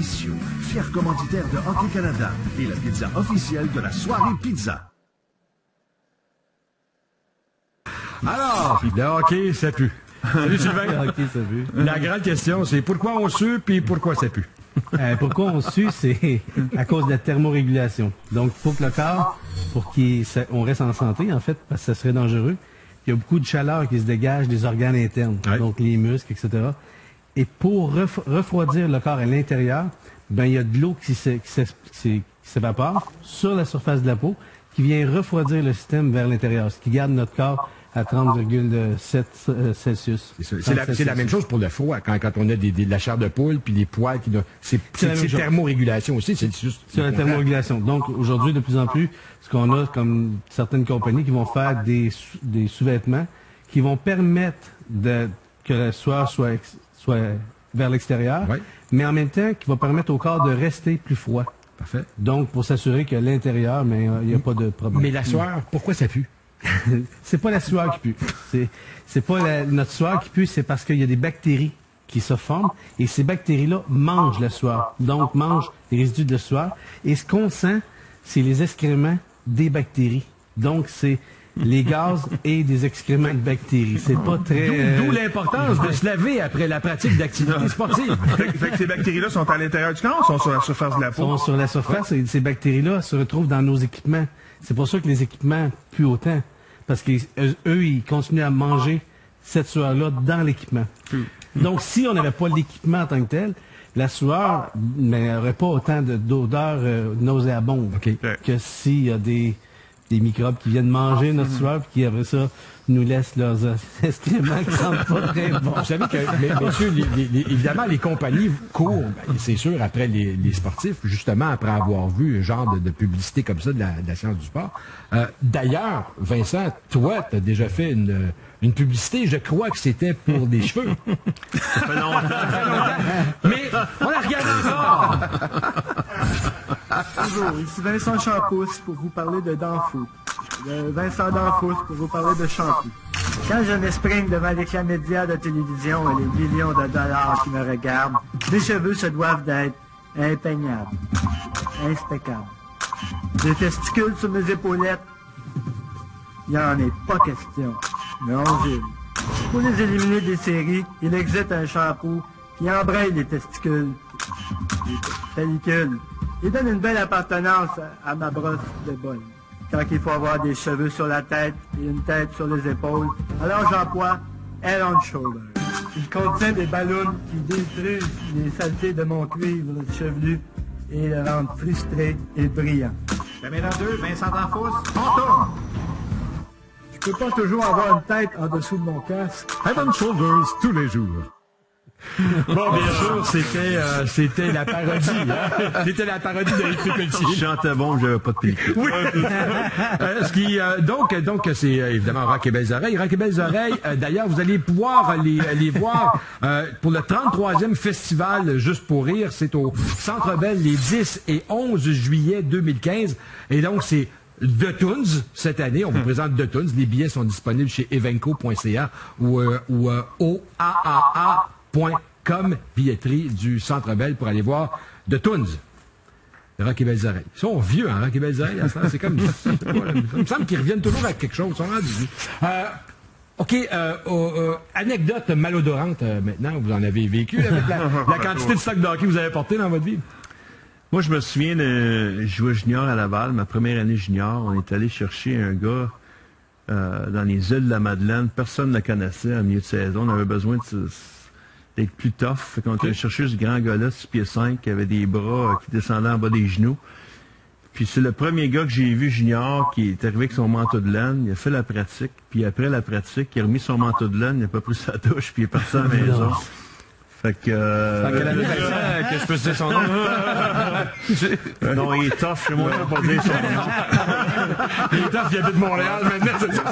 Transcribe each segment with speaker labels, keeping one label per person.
Speaker 1: Fier commanditaire de Hockey Canada et la pizza officielle de la soirée pizza.
Speaker 2: Alors, le hockey, ça pue. Salut Sylvain.
Speaker 3: Le hockey, ça pue.
Speaker 2: La grande question, c'est pourquoi on sue puis pourquoi ça pue?
Speaker 3: Pourquoi on sue, c'est à cause de la thermorégulation. Donc, il faut que le corps, pour qu'on reste en santé, en fait, parce que ça serait dangereux, il y a beaucoup de chaleur qui se dégage des organes internes, donc les muscles, etc. Et pour refroidir le corps à l'intérieur, ben il y a de l'eau qui s'évapore sur la surface de la peau, qui vient refroidir le système vers l'intérieur, ce qui garde notre corps à 30,7 Celsius.
Speaker 2: C'est la même chose pour le froid, quand on a de la chair de poule, puis des poils, c'est thermorégulation aussi, c'est juste...
Speaker 3: C'est la thermorégulation. Donc, aujourd'hui, de plus en plus, ce qu'on a comme certaines compagnies qui vont faire des sous-vêtements qui vont permettre que la sueur soit vers l'extérieur, mais en même temps, qui va permettre au corps de rester plus froid.
Speaker 2: Parfait.
Speaker 3: Donc, pour s'assurer qu'à l'intérieur, mais il n'y a pas de problème.
Speaker 2: Mais la sueur, pourquoi ça pue?
Speaker 3: C'est pas la sueur qui pue. C'est pas notre sueur qui pue, c'est parce qu'il y a des bactéries qui se forment et ces bactéries-là mangent la sueur. Donc, mangent les résidus de la sueur. Et ce qu'on sent, c'est les excréments des bactéries. Donc, c'est les gaz et des excréments de bactéries. C'est pas très...
Speaker 2: D'où l'importance de se laver après la pratique d'activité sportive.
Speaker 4: Fait que ces bactéries-là sont à l'intérieur du corps ou sont sur la surface de la peau?
Speaker 3: Sont sur la surface et ces bactéries-là se retrouvent dans nos équipements. C'est pour ça que les équipements puent autant. Parce qu'eux, ils continuent à manger cette sueur-là dans l'équipement. Donc, si on n'avait pas l'équipement en tant que tel, la sueur n'aurait pas autant d'odeur nauséabonde que s'il y a des microbes qui viennent manger notre sueur et qui, après ça, nous laissent leurs excréments qui sentent pas très bon.
Speaker 2: Vous savez que, messieurs, évidemment, les compagnies courent, c'est sûr, après les sportifs, justement après avoir vu un genre de publicité comme ça de la science du sport. D'ailleurs, Vincent, toi, tu as déjà fait une publicité, je crois que c'était pour des cheveux.
Speaker 4: Ça fait longtemps.
Speaker 2: Mais on la regarde encore!
Speaker 5: Bonjour, ici Vincent Champousse pour vous parler de Danfou. Vincent Danfousse pour vous parler de shampoo. Quand je m'esprime devant l'écran média de télévision et les millions de dollars qui me regardent, mes cheveux se doivent d'être impeignables, inspeccables. Des testicules sur mes épaulettes, il n'y en est pas question. Non, Gilles. Pour les éliminer des séries, il existe un shampoo qui embraye les testicules, les pellicules. Il donne une belle appartenance à ma brosse de bol. Quand il faut avoir des cheveux sur la tête et une tête sur les épaules, alors j'emploie Head on Shoulder. Il contient des ballons qui détruisent les saletés de mon cuivre chevelu et le rendent frustré et brillant.
Speaker 6: Caméra 2, Vincent Danfousse, on tourne!
Speaker 5: Je peux pas toujours avoir une tête en dessous de mon casque.
Speaker 1: Head on Shoulders tous les jours.
Speaker 2: Bon, bien sûr, c'était la parodie. Hein? C'était la parodie de Rick Pelletier.
Speaker 7: Je chantais bon, j'avais pas de pellicule.
Speaker 2: Oui. Donc, c'est évidemment Rock et Belles Oreilles. Rock et Belles Oreilles, d'ailleurs, vous allez pouvoir les voir pour le 33e festival Juste pour rire. C'est au Centre Bell les 10 et 11 juillet 2015. Et donc, c'est The Toons cette année. On vous présente The Toons. Les billets sont disponibles chez evenco.ca ou OAAA.com, billetterie du Centre Bell pour aller voir The Toons. Rock et Belles Oreilles. Ils sont vieux, hein, Rock et Belles Oreilles. C'est comme... il me semble qu'ils reviennent toujours avec quelque chose. OK, anecdote malodorante maintenant. Vous en avez vécu avec la quantité de stock de hockey que vous avez porté dans votre vie?
Speaker 7: Moi, je me souviens je jouais junior à Laval, ma première année junior. On est allé chercher un gars dans les îles de la Madeleine. Personne ne le connaissait en milieu de saison. On avait besoin d'être plus tough. Fait qu'on est allé chercher ce grand gars-là, 6 pieds 5, qui avait des bras qui descendaient en bas des genoux. Puis c'est le premier gars que j'ai vu junior qui est arrivé avec son manteau de laine. Il a fait la pratique. Puis après la pratique, il a remis son manteau de laine, il n'a pas pris sa douche, puis il est parti à la maison. Fait que...
Speaker 2: quelle année, Vincent, que je peux dire son nom?
Speaker 7: Non, il est tough chez moi, je ne peux pas dire son nom.
Speaker 2: Il est tough, il habite Montréal maintenant, c'est ça.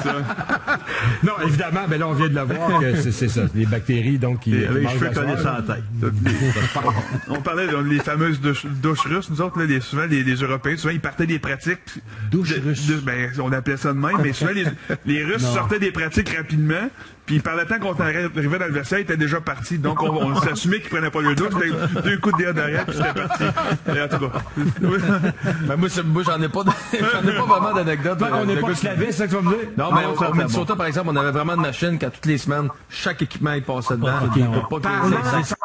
Speaker 2: Non, évidemment, ben là, on vient de le voir, que c'est ça, les bactéries, donc, qui
Speaker 7: les cheveux connaissent ça en tête.
Speaker 4: On parlait des fameuses douches russes. Nous autres, là, souvent, les Européens, souvent, ils partaient des pratiques.
Speaker 2: Douches russes?
Speaker 4: Ben, on appelait ça de même, mais souvent, les Russes sortaient des pratiques rapidement, Puis par le temps qu'on arrivait dans le vestiaire, il était déjà parti. Donc on s'assumait qu'il prenait pas le dos. C'était 2 coups de derrière derrière, puis c'était parti. Et en tout cas.
Speaker 8: Ben moi j'en ai pas vraiment d'anecdotes.
Speaker 2: On n'est pas slavé, c'est ça que tu vas me dire?
Speaker 8: Non, mais au Minnesota, par exemple, on avait vraiment une machine qu'à toutes les semaines, chaque équipement il passait dedans.
Speaker 3: Ok,
Speaker 8: Pas que-